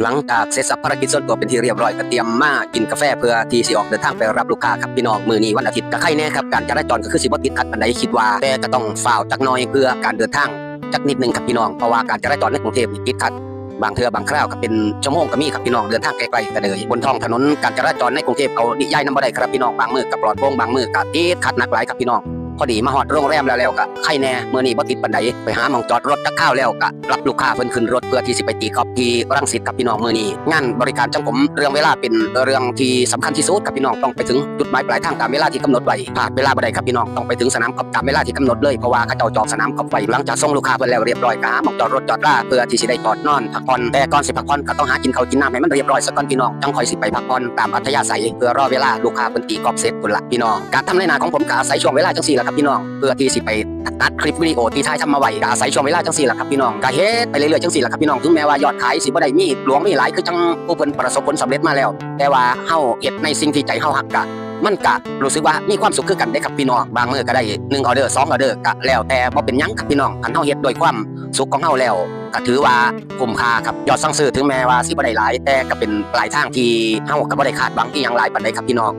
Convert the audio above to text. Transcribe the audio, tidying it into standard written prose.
หลังจากเสร็จสับภารกิจส่วนตัวเป็นที่เรียบร้อยก็เตรียมมากินกาแฟเพื่อที่สิออกเดินทางไปรับลูกค้าครับพี่น้องมื้อนี้วันอาทิตย์ก็ใครแน่ครับการจราจรก็คือสิบ่ติดขัดปานใดคิดว่าแต่ก็ต้องฝ่าวจักหน่อยเพื่อการเดินทางจักนิดนึงครับพี่น้องเพราะว่าการจราจรในกรุงเทพนี่ติดขัดบางเทื่อบางคราวก็เป็นชั่วโมงก็มีครับพี่น้องเดินทางไกลๆก็เลยบนท้องถนนการจราจรในกรุงเทพเอานิยายนำบ่ได้ครับพี่น้องบางมื้อก็ปลอดโปร่งบางมื้อก็ติดขัดหนักหลายครับพี่น้องพอดีมาฮอดโรงแรมแล้วก็ใครแน่มื้อนี้บ่ติดปานใดไปหาหม่องจอดรถจักข้าวแล้วก็รับลูกค้าเพิ่นขึ้นรถเพื่อที่สิไปตีกอล์ฟที่รังสิตครับพี่น้องมื้อนี้งานบริการจังผมเรื่องเวลาเป็นเรื่องที่สำคัญที่สุดครับพี่น้องต้องไปถึงจุดหมายปลายทางตามเวลาที่กำหนดไว้พลาดเวลาบ่ได้ครับพี่น้องต้องไปถึงสนามกอล์ฟตามเวลาที่กำหนดเลยเพราะว่าเขาเจ้าจองสนามกอล์ฟไว้หลังจากส่งลูกค้าเพิ่นแล้วเรียบร้อยก็หาหม่องจอดรถจอดลาเพื่อที่สิได้จอดนอนพักผ่อนแต่ก่อนสิพักผ่อนก็ต้องหากินข้าวกินน้ำให้มันเรียบร้อยซะก่อนพี่น้องจังค่อยสิไปพักผ่อนตามอัธยาศัยเพื่อรอเวลาลูกค้าเพิ่นตีกอล์ฟเสร็จพุ่นล่ะพี่น้องการทำในนาของผมก็อาศัยช่วงเวลาจังซี่ล่ะครับพี่น้องเพื่อที่สิไปตัดคลิปวิดีโอที่ถ่ายทำมาไว้ก็อาศัยช่วงเวลาจังซี่ล่ะครับพี่น้องก็เฮ็ดไปเรื่อยๆจังซี่ล่ะครับพี่น้องถึงแม้ว่ายอดขายสิบ่ได้มีหลวงมีหลายคือจังผู้เพิ่นประสบผลสำเร็จมาแล้วแต่ว่าเฮาเฮ็ดในสิ่งที่ใจเฮาฮักก็มันก็รู้สึกว่ามีความสุขคือกันได้ครับพี่น้องบางมื้อก็ได้1ออเดอร์2ออเดอร์ก็แล้วแต่บ่เป็นหยังครับพี่น้องคันเฮาเฮ็ดด้วยความสุขของเฮาแล้วก็ถือว่าคุ้มค่าครับยอดสั่งซื้อถึงแม้ว่าสิบ่ได้หลายแต่ก็เป็นปลายทางที่เฮาก็บ่ได้คาดหวังอีหยังหลายปานใดครับพี่น้อง